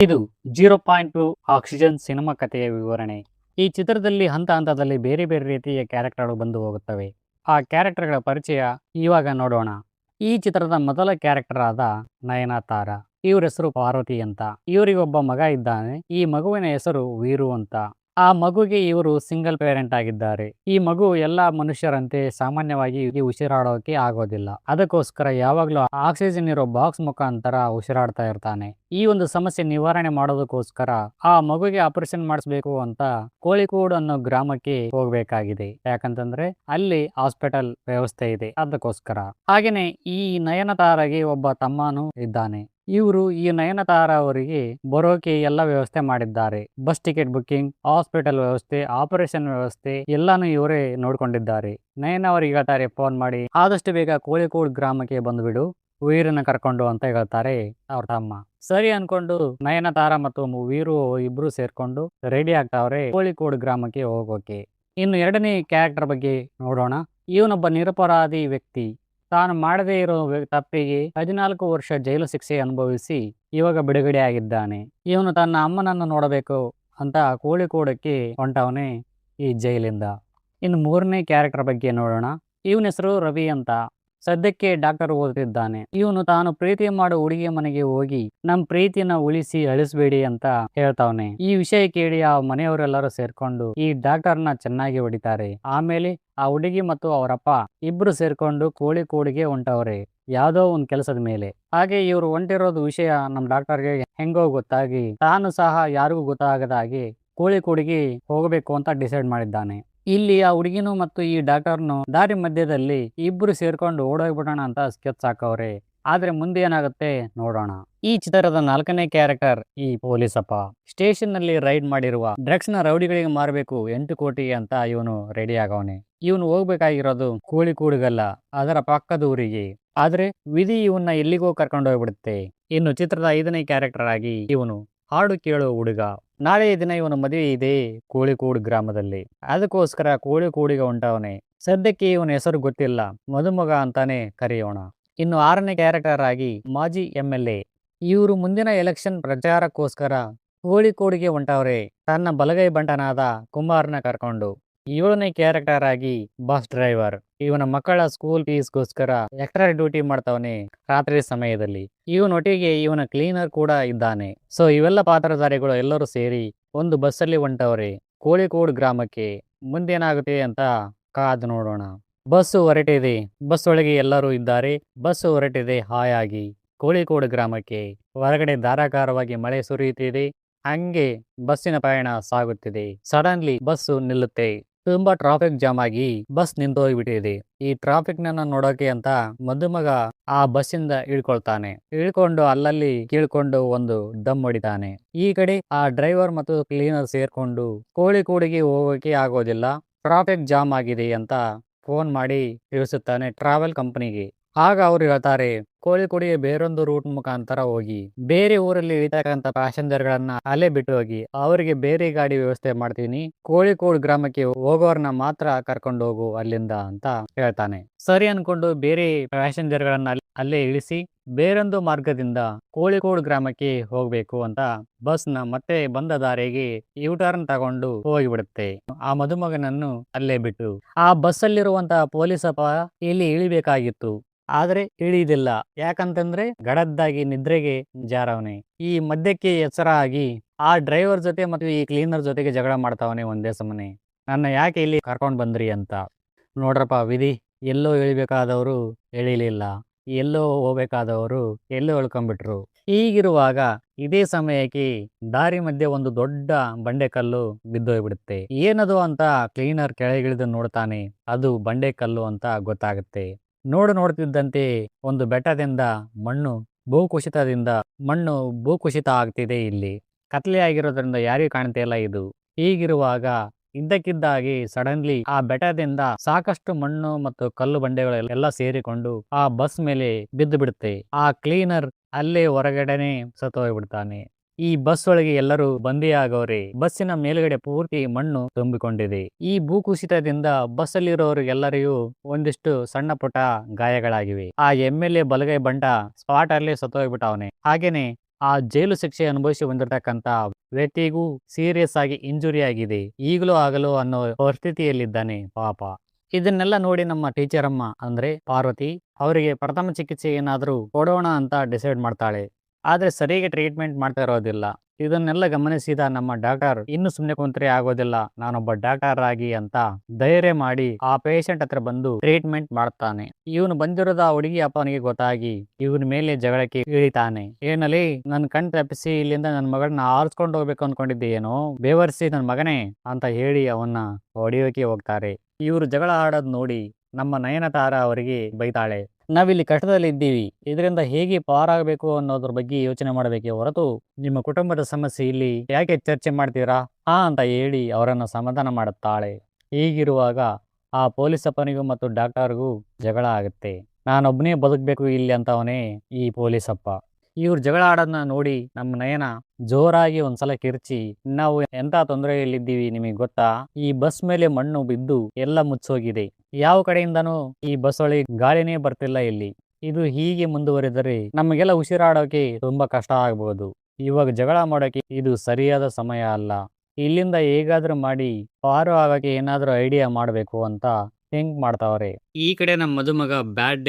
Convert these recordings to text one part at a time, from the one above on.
ಇದು 0.2 oxygen cinema ಕಥೆಯ ವಿವರಣೆ. ಈ ಚಿತ್ರದಲ್ಲಿ ಹಂತ ಹಂತದಲ್ಲಿ ಬೇರೆ ಬೇರೆ ರೀತಿಯ ಕ್ಯಾರೆಕ್ಟರ್ಗಳು ಬಂದು ಹೋಗುತ್ತವೆ. ಆ ಕ್ಯಾರೆಕ್ಟರ್ಗಳ ಪರಿಚಯ ಇವಾಗ ನೋಡೋಣ. ಈ ಚಿತ್ರದ ಮೊದಲ ಕ್ಯಾರೆಕ್ಟರ್ ಆದ ನಯನತಾರ. ಇವ್ರ ಹೆಸರು ಪಾರ್ವತಿ ಅಂತ. ಇವರಿಗೆ ಒಬ್ಬ ಮಗ ಇದ್ದಾನೆ. ಈ ಮಗುವಿನ ಹೆಸರು ವೀರು ಅಂತ. ಆ ಮಗುಗೆ ಇವರು ಸಿಂಗಲ್ ಪೇರೆಂಟ್ ಆಗಿದ್ದಾರೆ. ಈ ಮಗು ಎಲ್ಲಾ ಮನುಷ್ಯರಂತೆ ಸಾಮಾನ್ಯವಾಗಿ ಉಸಿರಾಡೋಕೆ ಆಗೋದಿಲ್ಲ. ಅದಕ್ಕೋಸ್ಕರ ಯಾವಾಗ್ಲೂ ಆಕ್ಸಿಜನ್ ಇರೋ ಬಾಕ್ಸ್ ಮುಖಾಂತರ ಉಸಿರಾಡ್ತಾ ಇರ್ತಾನೆ. ಈ ಒಂದು ಸಮಸ್ಯೆ ನಿವಾರಣೆ ಮಾಡೋದಕ್ಕೋಸ್ಕರ ಆ ಮಗುಗೆ ಆಪರೇಷನ್ ಮಾಡಿಸ್ಬೇಕು ಅಂತ ಕೋಳಿಕೋಡ್ ಅನ್ನೋ ಗ್ರಾಮಕ್ಕೆ ಹೋಗ್ಬೇಕಾಗಿದೆ. ಯಾಕಂತಂದ್ರೆ ಅಲ್ಲಿ ಹಾಸ್ಪಿಟಲ್ ವ್ಯವಸ್ಥೆ ಇದೆ, ಅದಕ್ಕೋಸ್ಕರ. ಹಾಗೇನೆ ಈ ನಯನತಾರಗೆ ಒಬ್ಬ ತಮ್ಮನೂ ಇದ್ದಾನೆ. ಇವರು ಈ ನಯನತಾರ ಅವರಿಗೆ ಬರೋಕೆ ಎಲ್ಲ ವ್ಯವಸ್ಥೆ ಮಾಡಿದ್ದಾರೆ. ಬಸ್ ಟಿಕೆಟ್ ಬುಕ್ಕಿಂಗ್, ಹಾಸ್ಪಿಟಲ್ ವ್ಯವಸ್ಥೆ, ಆಪರೇಷನ್ ವ್ಯವಸ್ಥೆ ಎಲ್ಲಾನು ಇವರೇ ನೋಡ್ಕೊಂಡಿದ್ದಾರೆ. ನಯನ ಅವರಿಗೆ ಹೇಳ್ತಾರೆ ಫೋನ್ ಮಾಡಿ, ಆದಷ್ಟು ಬೇಗ ಕೋಳಿಕೋಡ್ ಗ್ರಾಮಕ್ಕೆ ಬಂದ್ಬಿಡು, ವೀರನ್ನ ಕರ್ಕೊಂಡು ಅಂತ ಹೇಳ್ತಾರೆ ಅವ್ರ ತಮ್ಮ. ಸರಿ ಅನ್ಕೊಂಡು ನಯನತಾರ ಮತ್ತು ವೀರು ಇಬ್ರು ಸೇರ್ಕೊಂಡು ರೆಡಿ ಆಗ್ತಾವ್ರೆ ಕೋಳಿಕೋಡ್ ಗ್ರಾಮಕ್ಕೆ ಹೋಗೋಕೆ. ಇನ್ನು ಎರಡನೇ ಕ್ಯಾರೆಕ್ಟರ್ ಬಗ್ಗೆ ನೋಡೋಣ. ಇವನೊಬ್ಬ ನಿರಪರಾಧಿ ವ್ಯಕ್ತಿ. ತಾನು ಮಾಡದೇ ಇರೋ ತಪ್ಪಿಗೆ 14 ವರ್ಷ ಜೈಲು ಶಿಕ್ಷೆ ಅನುಭವಿಸಿ ಇವಾಗ ಬಿಡುಗಡೆ ಆಗಿದ್ದಾನೆ. ಇವನು ತನ್ನ ಅಮ್ಮನನ್ನು ನೋಡಬೇಕು ಅಂತ ಕೋಳಿಕೋಡಕ್ಕೆ ಹೊಂಟವನೇ ಈ ಜೈಲಿಂದ. ಇನ್ನು ಮೂರನೇ ಕ್ಯಾರೆಕ್ಟರ್ ಬಗ್ಗೆ ನೋಡೋಣ. ಇವನ ಹೆಸರು ರವಿ ಅಂತ. ಸದ್ಯಕ್ಕೆ ಡಾಕ್ಟರ್ ಓದುತ್ತಿದ್ದಾನೆ. ಇವನು ತಾನು ಪ್ರೀತಿ ಮಾಡೋ ಹುಡುಗಿಯ ಮನೆಗೆ ಹೋಗಿ ನಮ್ ಪ್ರೀತಿನ ಉಳಿಸಿ ಅಳಿಸ್ಬೇಡಿ ಅಂತ ಹೇಳ್ತಾವನೆ. ಈ ವಿಷಯ ಕೇಳಿ ಆ ಮನೆಯವರೆಲ್ಲರೂ ಸೇರ್ಕೊಂಡು ಈ ಡಾಕ್ಟರ್ನ ಚೆನ್ನಾಗಿ ಹೊಡಿತಾರೆ. ಆಮೇಲೆ ಆ ಹುಡುಗಿ ಮತ್ತು ಅವರಪ್ಪ ಇಬ್ರು ಸೇರ್ಕೊಂಡು ಕೋಳಿಕೋಡಿಗೆ ಹೊಂಟವ್ರೆ ಯಾವ್ದೋ ಒಂದ್ ಕೆಲಸದ ಮೇಲೆ. ಹಾಗೆ ಇವ್ರು ಹೊಂಟಿರೋದು ವಿಷಯ ನಮ್ ಡಾಕ್ಟರ್ಗೆ ಹೆಂಗೋ ಗೊತ್ತಾಗಿ ತಾನು ಸಹ ಯಾರಿಗೂ ಗೊತ್ತಾಗದ ಹಾಗೆ ಕೋಳಿಕೋಡಿಗೆ ಹೋಗಬೇಕು ಅಂತ ಡಿಸೈಡ್ ಮಾಡಿದ್ದಾನೆ. ಇಲ್ಲಿ ಆ ಹುಡುಗಿನು ಮತ್ತು ಈ ಡಾಕ್ಟರ್ನು ದಾರಿ ಮಧ್ಯದಲ್ಲಿ ಇಬ್ರು ಸೇರ್ಕೊಂಡು ಓಡೋಗ್ಬಿಡೋಣ ಅಂತ ಸ್ಕೆಚ್ ಹಾಕವ್ರೆ. ಆದ್ರೆ ಮುಂದೆ ಏನಾಗುತ್ತೆ ನೋಡೋಣ. ಈ ಚಿತ್ರದ 4ನೇ ಕ್ಯಾರೆಕ್ಟರ್ ಈ ಪೊಲೀಸಪ್ಪ. ಸ್ಟೇಷನ್ ನಲ್ಲಿ ರೈಡ್ ಮಾಡಿರುವ ಡ್ರಗ್ಸ್ ನ ರೌಡಿಗಳಿಗೆ ಮಾರಬೇಕು 8 ಕೋಟಿ ಅಂತ ಇವನು ರೆಡಿ ಆಗವನೆ. ಇವನು ಹೋಗ್ಬೇಕಾಗಿರೋದು ಕೋಳಿಕೋಡಿಗಲ್ಲ, ಅದರ ಪಕ್ಕದ ಊರಿಗೆ. ಆದ್ರೆ ವಿಧಿ ಇವನ್ನ ಎಲ್ಲಿಗೋ ಕರ್ಕೊಂಡು ಹೋಗ್ಬಿಡುತ್ತೆ. ಇನ್ನು ಚಿತ್ರದ 5ನೇ ಕ್ಯಾರೆಕ್ಟರ್ ಆಗಿ ಇವನು ಹಾಡು ಕೇಳೋ ಹುಡುಗ. ನಾಳೆ ದಿನ ಇವನ ಮದುವೆ ಇದೆ ಕೋಳಿಕೋಡ್ ಗ್ರಾಮದಲ್ಲಿ. ಅದಕ್ಕೋಸ್ಕರ ಕೋಳಿಕೋಡಿಗೆ ಹೊಂಟವನೆ. ಸದ್ಯಕ್ಕೆ ಇವನ ಹೆಸರು ಗೊತ್ತಿಲ್ಲ, ಮದುಮಗ ಅಂತಾನೆ ಕರೆಯೋಣ. ಇನ್ನು 6ನೇ ಕ್ಯಾರೆಕ್ಟರ್ ಆಗಿ ಮಾಜಿ MLA. ಇವರು ಮುಂದಿನ ಎಲೆಕ್ಷನ್ ಪ್ರಚಾರಕ್ಕೋಸ್ಕರ ಕೋಳಿಕೋಡಿಗೆ ಹೊಂಟವ್ರೆ ತನ್ನ ಬಲಗೈ ಬಂಟನಾದ ಕುಮಾರ್ನ ಕರ್ಕೊಂಡು. 7ನೇ ಕ್ಯಾರೆಕ್ಟರ್ ಆಗಿ ಬಸ್ ಡ್ರೈವರ್. ಇವನ ಮಕ್ಕಳ ಸ್ಕೂಲ್ ಫೀಸ್ಗೋಸ್ಕರ ಎಕ್ಸ್ಟ್ರಾ ಡ್ಯೂಟಿ ಮಾಡ್ತಾವನೆ ರಾತ್ರಿ ಸಮಯದಲ್ಲಿ. ಇವನೊಟ್ಟಿಗೆ ಇವನ ಕ್ಲೀನರ್ ಕೂಡ ಇದ್ದಾನೆ. ಸೊ ಇವೆಲ್ಲ ಪಾತ್ರಧಾರಿಗಳು ಎಲ್ಲರೂ ಸೇರಿ ಒಂದು ಬಸ್ಸಲ್ಲಿ ಹೊಂಟವ್ರೆ ಕೋಳಿಕೋಡ್ ಗ್ರಾಮಕ್ಕೆ. ಮುಂದೇನಾಗುತ್ತೆ ಅಂತ ಕಾದು ನೋಡೋಣ. ಬಸ್ಸು ಹೊರಟಿದೆ. ಬಸ್ ಒಳಗೆ ಎಲ್ಲರೂ ಇದ್ದಾರೆ. ಬಸ್ಸು ಹೊರಟಿದೆ ಹಾಯಾಗಿ ಕೋಳಿಕೋಡ್ ಗ್ರಾಮಕ್ಕೆ. ಹೊರಗಡೆ ಧಾರಾಕಾರವಾಗಿ ಮಳೆ ಸುರಿಯುತ್ತಿದೆ. ಹಂಗೆ ಬಸ್ಸಿನ ಪಯಣ ಸಾಗುತ್ತಿದೆ. ಸಡನ್ಲಿ ಬಸ್ಸು ನಿಲ್ಲುತ್ತೆ. ತುಂಬಾ ಟ್ರಾಫಿಕ್ ಜಾಮ್ ಆಗಿ ಬಸ್ ನಿಂತೋಗ್ಬಿಟ್ಟಿದೆ. ಈ ಟ್ರಾಫಿಕ್ ನನ್ನ ನೋಡೋಕೆ ಅಂತ ಮದುಮಗ ಆ ಬಸ್ಸಿಂದ ಇಳ್ಕೊಳ್ತಾನೆ. ಇಳ್ಕೊಂಡು ಅಲ್ಲಲ್ಲಿ ಕೀಳ್ಕೊಂಡು ಒಂದು ದಮ್ ಹೊಡಿತಾನೆ. ಈ ಕಡೆ ಆ ಡ್ರೈವರ್ ಮತ್ತು ಕ್ಲೀನರ್ ಸೇರ್ಕೊಂಡು ಕೋಳಿಕೋಡಿಗೆ ಹೋಗೋಕೆ ಆಗೋದಿಲ್ಲ, ಟ್ರಾಫಿಕ್ ಜಾಮ್ ಆಗಿದೆ ಅಂತ ಫೋನ್ ಮಾಡಿ ತಿಳಿಸುತ್ತಾನೆ ಟ್ರಾವೆಲ್ ಕಂಪನಿಗೆ. ಆಗ ಅವ್ರು ಹೇಳ್ತಾರೆ ಕೋಳಿಕೋಡಿಗೆ ಬೇರೊಂದು ರೂಟ್ ಮುಖಾಂತರ ಹೋಗಿ ಬೇರೆ ಊರಲ್ಲಿ ಇಳಿತಕ್ಕಂಥ ಪ್ಯಾಸೆಂಜರ್ಗಳನ್ನ ಅಲ್ಲೇ ಬಿಟ್ಟು ಹೋಗಿ ಅವರಿಗೆ ಬೇರೆ ಗಾಡಿ ವ್ಯವಸ್ಥೆ ಮಾಡ್ತೀನಿ, ಕೋಳಿಕೋಡ್ ಗ್ರಾಮಕ್ಕೆ ಹೋಗೋರ್ನ ಮಾತ್ರ ಕರ್ಕೊಂಡು ಹೋಗು ಅಲ್ಲಿಂದ ಅಂತ ಹೇಳ್ತಾನೆ. ಸರಿ ಅನ್ಕೊಂಡು ಬೇರೆ ಪ್ಯಾಸೆಂಜರ್ಗಳನ್ನ ಅಲ್ಲೇ ಇಳಿಸಿ ಬೇರೊಂದು ಮಾರ್ಗದಿಂದ ಕೋಳಿಕೋಡ್ ಗ್ರಾಮಕ್ಕೆ ಹೋಗ್ಬೇಕು ಅಂತ ಬಸ್ನ ಮತ್ತೆ ಬಂದ ದಾರಿಗೆ ಯೂಟರ್ನ್ ತಗೊಂಡು ಹೋಗಿಬಿಡುತ್ತೆ ಆ ಮದುಮಗನನ್ನು ಅಲ್ಲೇ ಬಿಟ್ಟು. ಆ ಬಸ್ಸಲ್ಲಿರುವಂತಹ ಪೊಲೀಸಪ್ಪ ಇಲ್ಲಿ ಇಳಿಬೇಕಾಗಿತ್ತು, ಆದ್ರೆ ಇಳಿದಿಲ್ಲ. ಯಾಕಂತಂದ್ರೆ ಗಡದ್ದಾಗಿ ನಿದ್ರೆಗೆ ಜಾರವನೆ. ಈ ಮಧ್ಯಕ್ಕೆ ಎಚ್ಚರ ಆಗಿ ಆ ಡ್ರೈವರ್ ಜೊತೆ ಮತ್ತು ಈ ಕ್ಲೀನರ್ ಜೊತೆಗೆ ಜಗಳ ಮಾಡ್ತಾವನೆ ಒಂದೇ ಸಮನೆ. ನನ್ನ ಯಾಕೆ ಇಲ್ಲಿ ಕರ್ಕೊಂಡ್ ಬಂದ್ರಿ ಅಂತ. ನೋಡ್ರಪ್ಪ ವಿಧಿ, ಎಲ್ಲೋ ಇಳಿಬೇಕಾದವರು ಇಳಿಲಿಲ್ಲ, ಎಲ್ಲೋ ಹೋಗ್ಬೇಕಾದವರು ಎಲ್ಲೋ ಇಳ್ಕೊಂಡ್ಬಿಟ್ರು. ಹೀಗಿರುವಾಗ ಇದೇ ಸಮಯಕ್ಕೆ ದಾರಿ ಮಧ್ಯೆ ಒಂದು ದೊಡ್ಡ ಬಂಡೆಕಲ್ಲು ಬಿದ್ದೋಗ್ಬಿಡುತ್ತೆ. ಏನದು ಅಂತ ಕ್ಲೀನರ್ ಕೆಳಗಿಳಿದು ನೋಡ್ತಾನೆ. ಅದು ಬಂಡೆಕಲ್ಲು ಅಂತ ಗೊತ್ತಾಗುತ್ತೆ. ನೋಡ್ತಿದ್ದಂತೆ ಒಂದು ಬೆಟ್ಟದಿಂದ ಮಣ್ಣು ಭೂಕುಸಿತ ಆಗ್ತಿದೆ. ಇಲ್ಲಿ ಕತ್ಲೆ ಆಗಿರೋದ್ರಿಂದ ಯಾರಿಗೂ ಕಾಣ್ತಾ ಇಲ್ಲ ಇದು. ಹೀಗಿರುವಾಗ ಇದ್ದಕ್ಕಿದ್ದಾಗಿ ಸಡನ್ಲಿ ಆ ಬೆಟ್ಟದಿಂದ ಸಾಕಷ್ಟು ಮಣ್ಣು ಮತ್ತು ಕಲ್ಲು ಬಂಡೆಗಳು ಎಲ್ಲ ಸೇರಿಕೊಂಡು ಆ ಬಸ್ ಮೇಲೆ ಬಿದ್ದು ಬಿಡುತ್ತೆ. ಆ ಕ್ಲೀನರ್ ಅಲ್ಲೇ ಹೊರಗಡೆನೆ ಸತ್ತೋಗ್ಬಿಡ್ತಾನೆ. ಈ ಬಸ್ ಒಳಗೆ ಎಲ್ಲರೂ ಬಂದಿಯಾಗವ್ರೆ. ಬಸ್ಸಿನ ಮೇಲ್ಗಡೆ ಪೂರ್ತಿ ಮಣ್ಣು ತುಂಬಿಕೊಂಡಿದೆ. ಈ ಭೂಕುಸಿತದಿಂದ ಬಸ್ ಅಲ್ಲಿರೋರಿಗೆಲ್ಲರಿಗೂ ಒಂದಿಷ್ಟು ಸಣ್ಣ ಪುಟ್ಟ ಗಾಯಗಳಾಗಿವೆ. ಆ MLA ಬಲಗೈ ಬಂಟ ಸ್ಪಾಟ್ ಅಲ್ಲೇ ಸತ್ತೋಗ್ಬಿಟ್ಟವನೆ. ಹಾಗೇನೆ ಆ ಜೈಲು ಶಿಕ್ಷೆ ಅನುಭವಿಸಿ ಬಂದಿರತಕ್ಕಂತ ವ್ಯಕ್ತಿಗೂ ಸೀರಿಯಸ್ ಆಗಿ ಇಂಜುರಿ ಆಗಿದೆ. ಈಗಲೂ ಆಗಲು ಅನ್ನೋ ಪರಿಸ್ಥಿತಿಯಲ್ಲಿದ್ದಾನೆ ಪಾಪ. ಇದನ್ನೆಲ್ಲ ನೋಡಿ ನಮ್ಮ ಟೀಚರ್ ಅಮ್ಮ ಅಂದ್ರೆ ಪಾರ್ವತಿ ಅವರಿಗೆ ಪ್ರಥಮ ಚಿಕಿತ್ಸೆ ಏನಾದರೂ ಕೊಡೋಣ ಅಂತ ಡಿಸೈಡ್ ಮಾಡ್ತಾಳೆ. ಆದ್ರೆ ಸರಿಯಾಗಿ ಟ್ರೀಟ್ಮೆಂಟ್ ಮಾಡ್ತಾ ಇರೋದಿಲ್ಲ. ಇದನ್ನೆಲ್ಲ ಗಮನಿಸಿದ ನಮ್ಮ ಡಾಕ್ಟರ್ ಇನ್ನು ಸುಮ್ಮನೆ ಕುಂತ್ರೆ ಆಗೋದಿಲ್ಲ, ನಾನೊಬ್ಬ ಡಾಕ್ಟರ್ ಆಗಿ ಅಂತ ಧೈರ್ಯ ಮಾಡಿ ಆ ಪೇಷಂಟ್ ಹತ್ರ ಬಂದು ಟ್ರೀಟ್ಮೆಂಟ್ ಮಾಡ್ತಾನೆ. ಇವನು ಬಂದಿರೋದ ಹುಡುಗಿ ಅಪ್ಪನಿಗೆ ಗೊತ್ತಾಗಿ ಇವನ ಮೇಲೆ ಜಗಳಕ್ಕೆ ಇಳಿತಾನೆ. ಏನಲ್ಲಿ ನನ್ ಕಣ್ ತಪ್ಪಿಸಿ ಇಲ್ಲಿಂದ ನನ್ನ ಮಗಳನ್ನ ಆರಿಸ್ಕೊಂಡು ಹೋಗ್ಬೇಕು ಅನ್ಕೊಂಡಿದ್ದೆ ಏನೋ, ಬೇವರ್ಸಿ ನನ್ ಮಗನೇ ಅಂತ ಹೇಳಿ ಅವನ್ನ ಹೊಡೆಯೋಕೆ ಹೋಗ್ತಾರೆ. ಇವರು ಜಗಳ ಆಡೋದ್ ನೋಡಿ ನಮ್ಮ ನಯನತಾರ ಅವರಿಗೆ ಬೈತಾಳೆ. ನಾವಿಲ್ಲಿ ಕಷ್ಟದಲ್ಲಿ ಇದ್ದೀವಿ, ಇದರಿಂದ ಹೇಗೆ ಪಾರಾಗಬೇಕು ಅನ್ನೋದ್ರ ಬಗ್ಗೆ ಯೋಚನೆ ಮಾಡಬೇಕೇ ಹೊರತು ನಿಮ್ಮ ಕುಟುಂಬದ ಸಮಸ್ಯೆ ಇಲ್ಲಿ ಯಾಕೆ ಚರ್ಚೆ ಮಾಡ್ತೀರಾ ಅಂತ ಹೇಳಿ ಅವರನ್ನು ಸಮಾಧಾನ ಮಾಡುತ್ತಾಳೆ. ಹೀಗಿರುವಾಗ ಆ ಪೊಲೀಸಪ್ಪನಿಗೂ ಮತ್ತು ಡಾಕ್ಟರ್ಗೂ ಜಗಳ ಆಗುತ್ತೆ. ನಾನೊಬ್ಬನೇ ಬದುಕಬೇಕು ಇಲ್ಲಿ ಅಂತವನೇ ಈ ಪೊಲೀಸಪ್ಪ. ಇವ್ರು ಜಗಳ ಆಡೋದನ್ನ ನೋಡಿ ನಮ್ಮ ನಯನ ಜೋರಾಗಿ ಒಂದ್ಸಲ ಕಿರ್ಚಿ, ನಾವು ಎಂತ ತೊಂದರೆಯಲ್ಲಿದ್ದೀವಿ ನಿಮಗೆ ಗೊತ್ತಾ, ಈ ಬಸ್ ಮೇಲೆ ಮಣ್ಣು ಬಿದ್ದು ಎಲ್ಲ ಮುಚ್ಚೋಗಿದೆ, ಯಾವ ಕಡೆಯಿಂದನೂ ಈ ಬಸ್ ಒಳಗೆ ಗಾಳಿನೇ ಬರ್ತಿಲ್ಲ ಇಲ್ಲಿ, ಇದು ಹೀಗೆ ಮುಂದುವರೆದರೆ ನಮಗೆಲ್ಲ ಉಸಿರಾಡೋಕೆ ತುಂಬಾ ಕಷ್ಟ ಆಗಬಹುದು, ಇವಾಗ ಜಗಳ ಮಾಡೋಕೆ ಇದು ಸರಿಯಾದ ಸಮಯ ಅಲ್ಲ, ಇಲ್ಲಿಂದ ಹೇಗಾದ್ರೂ ಮಾಡಿ ಪಾರು ಆಗೋಕೆ ಏನಾದ್ರೂ ಐಡಿಯಾ ಮಾಡಬೇಕು ಅಂತ ಥಿಂಕ್ ಮಾಡ್ತಾವ್ರೆ. ಈ ಕಡೆ ನಮ್ಮ ಮದುಮಗ ಬ್ಯಾಡ್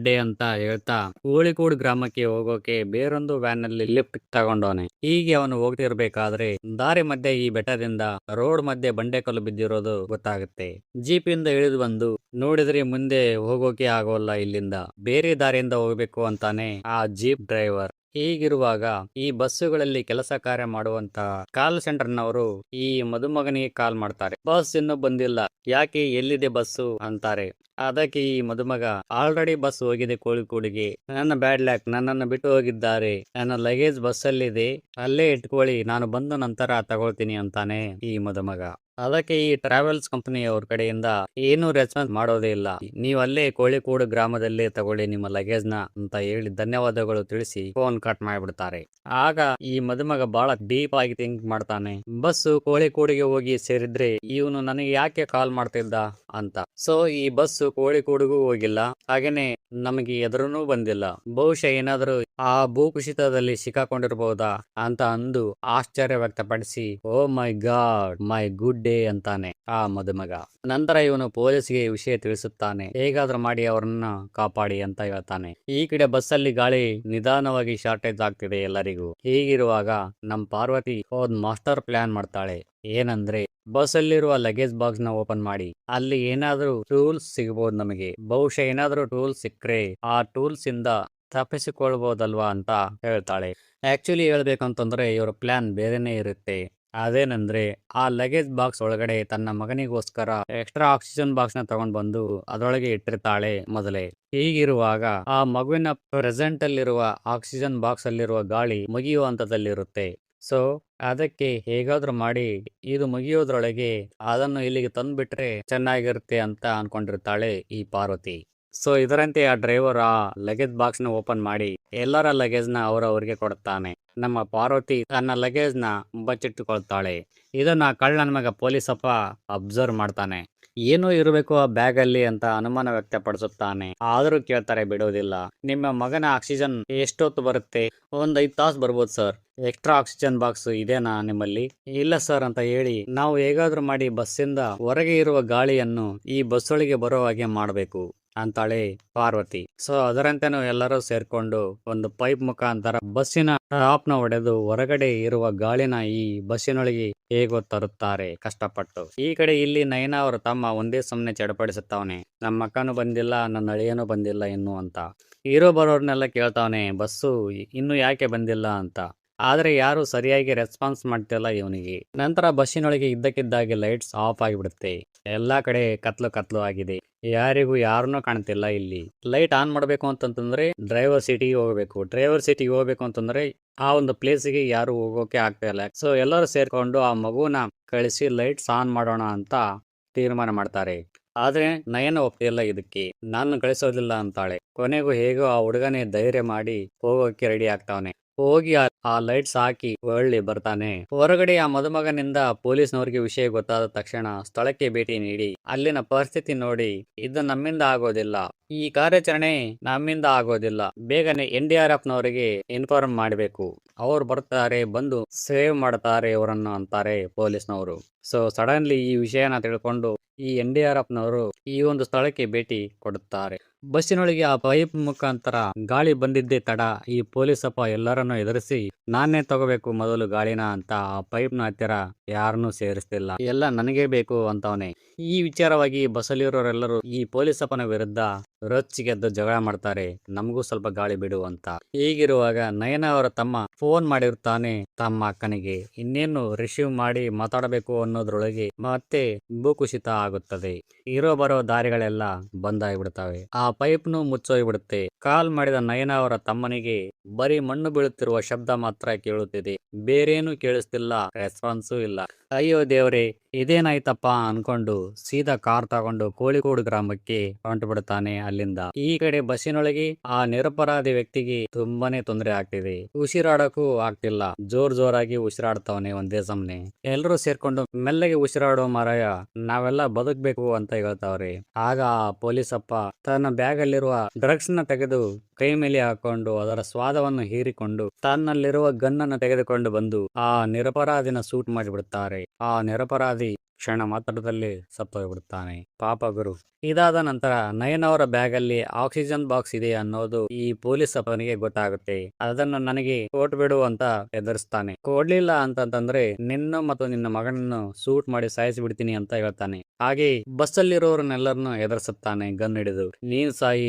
ಡೇ ಅಂತ ಹೇಳ್ತಾ ಕೋಳಿಕೋಡು ಗ್ರಾಮಕ್ಕೆ ಹೋಗೋಕೆ ಬೇರೊಂದು ವ್ಯಾನ್ ನಲ್ಲಿ ಲಿಫ್ಟ್ ತಗೊಂಡವನೆ. ಹೀಗೆ ಅವನು ಹೋಗ್ತಿರ್ಬೇಕಾದ್ರೆ ದಾರಿ ಮಧ್ಯೆ ಈ ಬೆಟ್ಟದಿಂದ ರೋಡ್ ಮಧ್ಯೆ ಬಂಡೆಕಲ್ಲು ಬಿದ್ದಿರೋದು ಗೊತ್ತಾಗುತ್ತೆ. ಜೀಪಿಂದ ಇಳಿದು ಬಂದು ನೋಡಿದ್ರೆ ಮುಂದೆ ಹೋಗೋಕೆ ಆಗೋಲ್ಲ, ಇಲ್ಲಿಂದ ಬೇರೆ ದಾರಿಯಿಂದ ಹೋಗ್ಬೇಕು ಅಂತಾನೆ ಆ ಜೀಪ್ ಡ್ರೈವರ್. ಹೀಗಿರುವಾಗ ಈ ಬಸ್ಸುಗಳಲ್ಲಿ ಕೆಲಸ ಕಾರ್ಯ ಮಾಡುವಂತ ಕಾಲ್ ಸೆಂಟರ್ನವರು ಈ ಮದುಮಗನಿಗೆ ಕಾಲ್ ಮಾಡ್ತಾರೆ. ಬಸ್ ಇನ್ನೂ ಬಂದಿಲ್ಲ, ಯಾಕೆ, ಎಲ್ಲಿದೆ ಬಸ್ಸು ಅಂತಾರೆ. ಅದಕ್ಕೆ ಈ ಮದುಮಗ, ಆಲ್ರೆಡಿ ಬಸ್ ಹೋಗಿದೆ ಕೋಳಿಕೋಡಿಗೆ, ನನ್ನ ಬ್ಯಾಡ್ ಲ್ಯಾಕ್, ನನ್ನನ್ನು ಬಿಟ್ಟು ಹೋಗಿದ್ದಾರೆ, ನನ್ನ ಲಗೇಜ್ ಬಸ್ಸಲ್ಲಿದೆ, ಅಲ್ಲೇ ಇಟ್ಕೊಳ್ಳಿ, ನಾನು ಬಂದ ನಂತರ ತಗೊಳ್ತೀನಿ ಅಂತಾನೆ ಈ ಮದುಮಗ. ಅದಕ್ಕೆ ಈ ಟ್ರಾವೆಲ್ಸ್ ಕಂಪನಿ ಅವ್ರ ಕಡೆಯಿಂದ ಏನು ರೆಸ್ಪಾನ್ಸ್ ಮಾಡೋದೇ ಇಲ್ಲ, ನೀವು ಅಲ್ಲೇ ಕೋಳಿಕೋಡು ಗ್ರಾಮದಲ್ಲೇ ತಗೊಳ್ಳಿ ನಿಮ್ಮ ಲಗೇಜ್ ನ ಅಂತ ಹೇಳಿ ಧನ್ಯವಾದಗಳು ತಿಳಿಸಿ ಫೋನ್ ಕಟ್ ಮಾಡಿಬಿಡ್ತಾರೆ. ಆಗ ಈ ಮದುಮಗ ಬಹಳ ಡೀಪ್ ಆಗಿ ಥಿಂಕ್ ಮಾಡ್ತಾನೆ, ಬಸ್ಸು ಕೋಳಿಕೋಡಿಗೆ ಹೋಗಿ ಸೇರಿದ್ರೆ ಇವನು ನನಗೆ ಯಾಕೆ ಕಾಲ್ ಮಾಡ್ತಿದ್ದ ಅಂತ. ಸೊ ಈ ಬಸ್ಸು ಕೋಳಿಕೋಡಿಗೂ ಹೋಗಿಲ್ಲ, ಹಾಗೇನೆ ನಮಗೆ ಎದುರುನೂ ಬಂದಿಲ್ಲ, ಬಹುಶಃ ಏನಾದರೂ ಆ ಭೂಕುಸಿತದಲ್ಲಿ ಸಿಕ್ಕಾಕೊಂಡಿರ್ಬಹುದಾ ಅಂತ ಅಂದು ಆಶ್ಚರ್ಯ ವ್ಯಕ್ತಪಡಿಸಿ, ಓ ಮೈ ಗಾಡ್, ಮೈ ಗುಡ್ ಡೇ ಅಂತಾನೆ ಆ ಮದುಮಗ. ನಂತರ ಇವನು ಪೊಲೀಸ್ಗೆ ವಿಷಯ ತಿಳಿಸುತ್ತಾನೆ, ಹೇಗಾದ್ರೂ ಮಾಡಿ ಅವರನ್ನ ಕಾಪಾಡಿ ಅಂತ ಹೇಳ್ತಾನೆ. ಈ ಕಡೆ ಬಸ್ಸಲ್ಲಿ ಗಾಳಿ ನಿಧಾನವಾಗಿ ಶಾರ್ಟೇಜ್ ಆಗ್ತಿದೆ ಎಲ್ಲರಿಗೂ. ಹೀಗಿರುವಾಗ ನಮ್ ಪಾರ್ವತಿ ಹೋದ್ ಮಾಸ್ಟರ್ ಪ್ಲಾನ್ ಮಾಡ್ತಾಳೆ. ಏನಂದ್ರೆ, ಬಸ್ ಅಲ್ಲಿರುವ ಲಗೇಜ್ ಬಾಕ್ಸ್ ನ ಓಪನ್ ಮಾಡಿ ಅಲ್ಲಿ ಏನಾದ್ರೂ ಟೂಲ್ಸ್ ಸಿಗಬಹುದು ನಮಗೆ, ಬಹುಶಃ ಏನಾದ್ರೂ ಟೂಲ್ಸ್ ಸಿಕ್ಕ್ರೆ ಆ ಟೂಲ್ಸ್ ಇಂದ ತಪ್ಪಿಸಿಕೊಳ್ಬಹುದಲ್ವಾ ಅಂತ ಹೇಳ್ತಾಳೆ. ಆಕ್ಚುಲಿ ಹೇಳ್ಬೇಕಂತಂದ್ರೆ ಇವರ ಪ್ಲಾನ್ ಬೇರೆನೆ ಇರುತ್ತೆ. ಅದೇನಂದ್ರೆ, ಆ ಲಗೇಜ್ ಬಾಕ್ಸ್ ಒಳಗಡೆ ತನ್ನ ಮಗನಿಗೋಸ್ಕರ ಎಕ್ಸ್ಟ್ರಾ ಆಕ್ಸಿಜನ್ ಬಾಕ್ಸ್ ನ ತಗೊಂಡ್ ಬಂದು ಅದರೊಳಗೆ ಇಟ್ಟಿರ್ತಾಳೆ ಮೊದಲೇ. ಹೀಗಿರುವಾಗ ಆ ಮಗುವಿನ ಪ್ರೆಸೆಂಟ್ ಅಲ್ಲಿರುವ ಆಕ್ಸಿಜನ್ ಬಾಕ್ಸ್ ಅಲ್ಲಿರುವ ಗಾಳಿ ಮುಗಿಯುವ ಹಂತದಲ್ಲಿರುತ್ತೆ. ಸೊ ಅದಕ್ಕೆ ಹೇಗಾದ್ರೂ ಮಾಡಿ ಇದು ಮುಗಿಯೋದ್ರೊಳಗೆ ಅದನ್ನು ಇಲ್ಲಿಗೆ ತಂದ್ಬಿಟ್ರೆ ಚೆನ್ನಾಗಿರುತ್ತೆ ಅಂತ ಅನ್ಕೊಂಡಿರ್ತಾಳೆ ಈ ಪಾರ್ವತಿ. ಸೊ ಇದರಂತೆ ಆ ಡ್ರೈವರ್ ಆ ಲಗೇಜ್ ಬಾಕ್ಸ್ ನ ಓಪನ್ ಮಾಡಿ ಎಲ್ಲರ ಲಗೇಜ್ ನ ಅವರವರಿಗೆ ಕೊಡುತ್ತಾನೆ. ನಮ್ಮ ಪಾರ್ವತಿ ತನ್ನ ಲಗೇಜ್ ನ ಬಚ್ಚಿಟ್ಟುಕೊಳ್ತಾಳೆ. ಇದನ್ನ ಕಳ್ಳನ ಮಗ ಪೊಲೀಸಪ್ಪ ಅಬ್ಸರ್ವ್ ಮಾಡ್ತಾನೆ. ಏನೋ ಇರಬೇಕು ಆ ಬ್ಯಾಗ್ ಅಲ್ಲಿ ಅಂತ ಅನುಮಾನ ವ್ಯಕ್ತಪಡಿಸುತ್ತಾನೆ. ಆದ್ರೂ ಕೇಳ್ತಾರೆ, ಬಿಡೋದಿಲ್ಲ. ನಿಮ್ಮ ಮಗನ ಆಕ್ಸಿಜನ್ ಎಷ್ಟೊತ್ತು ಬರುತ್ತೆ? ಒಂದ್ 5 ತಾಸು ಬರ್ಬೋದು ಸರ್. ಎಕ್ಸ್ಟ್ರಾ ಆಕ್ಸಿಜನ್ ಬಾಕ್ಸ್ ಇದೆನಾ ನಿಮ್ಮಲ್ಲಿ? ಇಲ್ಲ ಸರ್ ಅಂತ ಹೇಳಿ, ನಾವು ಹೇಗಾದ್ರೂ ಮಾಡಿ ಬಸ್ಸಿಂದ ಹೊರಗೆ ಇರುವ ಗಾಳಿಯನ್ನು ಈ ಬಸ್ ಒಳಗೆ ಬರೋ ಹಾಗೆ ಮಾಡಬೇಕು ಅಂತಾಳೆ ಪಾರ್ವತಿ. ಸೊ ಅದರಂತೆನೂ ಎಲ್ಲರೂ ಸೇರ್ಕೊಂಡು ಒಂದು ಪೈಪ್ ಮುಖಾಂತರ ಬಸ್ಸಿನ ಟಾಪ್ ನ ಹೊಡೆದು ಹೊರಗಡೆ ಇರುವ ಗಾಳಿನ ಈ ಬಸ್ಸಿನೊಳಗೆ ಹೇಗೋ ತರುತ್ತಾರೆ ಕಷ್ಟಪಟ್ಟು. ಈ ಕಡೆ ಇಲ್ಲಿ ನಯನ ಅವರ ತಮ್ಮ ಒಂದೇ ಸುಮ್ನೆ ಚಡಪಡಿಸುತ್ತವನೆ, ನಮ್ಮ ಅಕ್ಕನೂ ಬಂದಿಲ್ಲ, ನನ್ನ ಅಳಿಯನೂ ಬಂದಿಲ್ಲ ಇನ್ನು ಅಂತ. ಇರೋ ಬರೋರ್ನೆಲ್ಲ ಕೇಳ್ತಾವನೆ, ಬಸ್ಸು ಇನ್ನು ಯಾಕೆ ಬಂದಿಲ್ಲ ಅಂತ. ಆದ್ರೆ ಯಾರು ಸರಿಯಾಗಿ ರೆಸ್ಪಾನ್ಸ್ ಮಾಡ್ತಿಲ್ಲ ಇವನಿಗೆ. ನಂತರ ಬಸ್ಸಿನೊಳಗೆ ಇದ್ದಕ್ಕಿದ್ದಾಗೆ ಲೈಟ್ಸ್ ಆಫ್ ಆಗಿಬಿಡುತ್ತೆ. ಎಲ್ಲಾ ಕಡೆ ಕತ್ಲು ಕತ್ಲು ಆಗಿದೆ, ಯಾರಿಗೂ ಯಾರನ್ನೂ ಕಾಣ್ತಿಲ್ಲ. ಇಲ್ಲಿ ಲೈಟ್ ಆನ್ ಮಾಡ್ಬೇಕು ಅಂತಂದ್ರೆ ಡ್ರೈವರ್ ಸೀಟಿಗೆ ಹೋಗ್ಬೇಕು, ಡ್ರೈವರ್ ಸೀಟಿಗೆ ಹೋಗ್ಬೇಕು ಅಂತಂದ್ರೆ ಆ ಒಂದು ಪ್ಲೇಸಿಗೆ ಯಾರು ಹೋಗೋಕೆ ಆಗ್ತಾ ಇಲ್ಲ. ಸೊ ಎಲ್ಲರೂ ಸೇರ್ಕೊಂಡು ಆ ಮಗುನ ಕಳಿಸಿ ಲೈಟ್ಸ್ ಆನ್ ಮಾಡೋಣ ಅಂತ ತೀರ್ಮಾನ ಮಾಡ್ತಾರೆ. ಆದ್ರೆ ನಯನ ಒಪ್ತಿಲ್ಲ ಇದಕ್ಕೆ, ನಾನು ಕಳಿಸೋದಿಲ್ಲ ಅಂತಾಳೆ. ಕೊನೆಗೂ ಹೇಗೋ ಆ ಹುಡುಗನೇ ಧೈರ್ಯ ಮಾಡಿ ಹೋಗೋಕೆ ರೆಡಿ ಆಗ್ತಾವನೆ. ಹೋಗಿ ಆ ಲೈಟ್ಸ್ ಹಾಕಿ ಹೊಳ್ಳಿ ಬರ್ತಾನೆ. ಹೊರಗಡೆ ಆ ಮದುಮಗನಿಂದ ಪೊಲೀಸ್ನವರಿಗೆ ವಿಷಯ ಗೊತ್ತಾದ ತಕ್ಷಣ ಸ್ಥಳಕ್ಕೆ ಭೇಟಿ ನೀಡಿ ಅಲ್ಲಿನ ಪರಿಸ್ಥಿತಿ ನೋಡಿ ಇದು ನಮ್ಮಿಂದ ಆಗೋದಿಲ್ಲ, ಈ ಕಾರ್ಯಾಚರಣೆ ನಮ್ಮಿಂದ ಆಗೋದಿಲ್ಲ, ಬೇಗನೆ NDRF ನವರಿಗೆ ಇನ್ಫಾರ್ಮ್ ಮಾಡಬೇಕು, ಅವ್ರು ಬರ್ತಾರೆ, ಬಂದು ಸೇವ್ ಮಾಡ್ತಾರೆ ಇವರನ್ನು ಅಂತಾರೆ ಪೊಲೀಸ್ನವರು. ಸೊ ಸಡನ್ಲಿ ಈ ವಿಷಯನ ತಿಳ್ಕೊಂಡು ಈ NDRF ನವರು ಈ ಒಂದು ಸ್ಥಳಕ್ಕೆ ಭೇಟಿ ಕೊಡುತ್ತಾರೆ. ಬಸ್ಸಿನೊಳಗೆ ಆ ಪೈಪ್ ಮುಖಾಂತರ ಗಾಳಿ ಬಂದಿದ್ದೇ ತಡ ಈ ಪೊಲೀಸಪ್ಪ ಎಲ್ಲರನ್ನು ಎದುರಿಸಿ ನಾನೇ ತಗೋಬೇಕು ಮೊದಲು ಗಾಳಿನ ಅಂತ ಆ ಪೈಪ್ ನ ಹತ್ತಿರ ಯಾರನ್ನೂ ಸೇರಿಸ್ತಿಲ್ಲ, ಎಲ್ಲ ನನಗೇ ಬೇಕು ಅಂತವನೇ. ಈ ವಿಚಾರವಾಗಿ ಬಸ್ಸಲ್ಲಿರೋರೆಲ್ಲರೂ ಈ ಪೊಲೀಸಪ್ಪನ ವಿರುದ್ಧ ರೊಚ್ಚಿಗೆದ್ದು ಜಗಳ ಮಾಡ್ತಾರೆ, ನಮಗೂ ಸ್ವಲ್ಪ ಗಾಳಿ ಬಿಡು ಅಂತ. ಹೀಗಿರುವಾಗ ನಯನ ಅವರ ತಮ್ಮ ಫೋನ್ ಮಾಡಿರ್ತಾನೆ ತಮ್ಮ ಅಕ್ಕನಿಗೆ, ಇನ್ನೇನು ರಿಸೀವ್ ಮಾಡಿ ಮಾತಾಡಬೇಕು ಅನ್ನೋದ್ರೊಳಗೆ ಮತ್ತೆ ಭೂಕುಸಿತ ಆಗುತ್ತದೆ. ಇರೋ ಬರೋ ದಾರಿಗಳೆಲ್ಲ ಬಂದಾಗ್ಬಿಡ್ತವೆ. ಆ ಪೈಪ್ನು ಮುಚ್ಚೋಗ್ಬಿಡುತ್ತೆ. ಕಾಲ್ ಮಾಡಿದ ನಯನ ಅವರ ತಮ್ಮನಿಗೆ ಬರೀ ಮಣ್ಣು ಬೀಳುತ್ತಿರುವ ಶಬ್ದ ಮಾತ್ರ ಕೇಳುತ್ತಿದೆ, ಬೇರೇನು ಕೇಳಿಸ್ತಿಲ್ಲ, ರೆಸ್ಪಾನ್ಸೂ ಇಲ್ಲ. ಅಯ್ಯೋ ದೇವ್ರೆ, ಇದೇನಾಯ್ತಪ್ಪ ಅನ್ಕೊಂಡು ಸೀದಾ ಕಾರ್ ತಗೊಂಡು ಕೋಳಿಕೋಡು ಗ್ರಾಮಕ್ಕೆ ಹೊಂಟು ಬಿಡ್ತಾನೆ ಅಲ್ಲಿಂದ. ಈ ಕಡೆ ಬಸ್ಸಿನೊಳಗೆ ಆ ನಿರಪರಾಧಿ ವ್ಯಕ್ತಿಗೆ ತುಂಬಾನೇ ತೊಂದರೆ ಆಗ್ತಿದೆ, ಉಸಿರಾಡಕ್ಕೂ ಆಗ್ತಿಲ್ಲ, ಜೋರಾಗಿ ಉಸಿರಾಡ್ತವನೆ ಒಂದೇ ಸಮನೆ. ಎಲ್ರೂ ಸೇರ್ಕೊಂಡು ಮೆಲ್ಲಗೆ ಉಸಿರಾಡೋ ಮಾರಾಯ, ನಾವೆಲ್ಲ ಬದುಕ್ಬೇಕು ಅಂತ ಹೇಳ್ತಾವ್ರೆ. ಆಗ ಆ ಪೊಲೀಸಪ್ಪ ತನ್ನ ಬ್ಯಾಗ್ ಅಲ್ಲಿರುವ ಡ್ರಗ್ಸ್ ನ ತೆಗೆದು ಕೈ ಮೇಲೆ ಹಾಕೊಂಡು ಅದರ ಸ್ವಾದವನ್ನು ಹೀರಿಕೊಂಡು ತನ್ನಲ್ಲಿರುವ ಗನ್ನನ್ನು ತೆಗೆದುಕೊಂಡು ಬಂದು ಆ ನಿರಪರಾಧಿನ ಶೂಟ್ ಮಾಡಿಬಿಡುತ್ತಾರೆ. ಆ ನಿರಪರಾಧಿ ಕ್ಷಣ ಮಾತ್ರದಲ್ಲಿ ಸತ್ತೋಗ್ಬಿಡುತ್ತಾನೆ. ಪಾಪ ಗುರು. ಇದಾದ ನಂತರ ನಯನ ಅವರ ಬ್ಯಾಗ್ ಅಲ್ಲಿ ಆಕ್ಸಿಜನ್ ಬಾಕ್ಸ್ ಇದೆ ಅನ್ನೋದು ಈ ಪೊಲೀಸ್ ಅಪ್ಪನಿಗೆ ಗೊತ್ತಾಗುತ್ತೆ. ಅದನ್ನು ನನಗೆ ಕೊಟ್ಬಿಡು ಅಂತ ಎದುರಿಸ್ತಾನೆ. ಕೊಡ್ಲಿಲ್ಲ ಅಂತಂದ್ರೆ ನಿನ್ನ ಮತ್ತು ನಿನ್ನ ಮಗನನ್ನು ಶೂಟ್ ಮಾಡಿ ಸಾಯಿಸಿಬಿಡ್ತೀನಿ ಅಂತ ಹೇಳ್ತಾನೆ. ಹಾಗೆ ಬಸ್ಸಲ್ಲಿರೋರನ್ನೆಲ್ಲರನ್ನು ಎದುರಿಸುತ್ತಾನೆ ಗನ್ ಹಿಡಿದು. ನೀನ್ ಸಾಯಿ,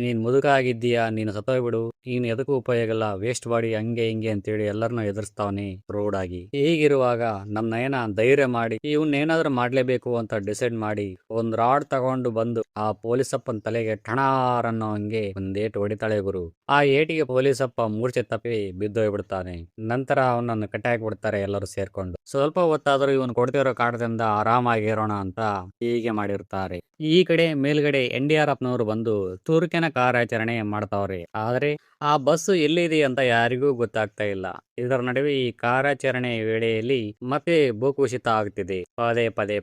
ನೀನ್ ಮುದುಕ ಆಗಿದ್ದೀಯಾ, ನೀನು ಸತ್ತೋಗ್ಬಿಡು, ನೀನು ಎದಕ್ಕೂ ಉಪಯೋಗ ಇಲ್ಲ, ವೇಸ್ಟ್ ಬಾಡಿ, ಹಂಗೆ ಹಿಂಗೆ ಅಂತೇಳಿ ಎಲ್ಲರನ್ನು ಎದುರಿಸ್ತಾವನೆ ರೋಡ್ ಆಗಿ. ಹೀಗಿರುವಾಗ ನಮ್ ನಯನ ಧೈರ್ಯ ಮಾಡಿ ಇವನ್ನೇನಾದ್ರೂ ಮಾಡ್ಲೇಬೇಕು ಅಂತ ಡಿಸೈಡ್ ಮಾಡಿ ಒಂದ್ ರಾಡ್ ತಗೊಂಡು ಬಂದು ಆ ಪೊಲೀಸಪ್ಪನ ತಲೆಗೆ ಠಣಾರ್ ಅನ್ನೋ ಹಂಗೆ ಒಂದೇಟು ಹೊಡಿತಾಳೆ ಗುರು. ಆ ಏಟಿಗೆ ಪೊಲೀಸಪ್ಪ ಮೂರ್ಛೆ ತಪ್ಪಿ ಬಿದ್ದೋಗ್ಬಿಡ್ತಾನೆ. ನಂತರ ಅವನನ್ನು ಕಟ್ಟಾಕ್ಬಿಡ್ತಾರೆ ಎಲ್ಲರೂ ಸೇರ್ಕೊಂಡು. ಸ್ವಲ್ಪ ಹೊತ್ತಾದ್ರೂ ಇವನು ಕೊಡ್ತಿರೋ ಕಾಟದಿಂದ ಆರಾಮಾಗಿರೋಣ ಅಂತ ಹೀಗೆ ಮಾಡಿರ್ತಾರೆ. ಈ ಕಡೆ ಮೇಲ್ಗಡೆ NDRF ನವರು ಬಂದು ತುರುಕಿನ ಕಾರ್ಯಾಚರಣೆ ಮಾಡ್ತಾವ್ರೆ. ಆದ್ರೆ ಆ ಬಸ್ ಎಲ್ಲಿದೆ ಅಂತ ಯಾರಿಗೂ ಗೊತ್ತಾಗ್ತಾ ಇಲ್ಲ. ಇದರ ನಡುವೆ ಈ ಕಾರ್ಯಾಚರಣೆ ವೇಳೆಯಲ್ಲಿ ಮತ್ತೆ ಭೂಕುಸಿತ ಆಗ್ತಿದೆ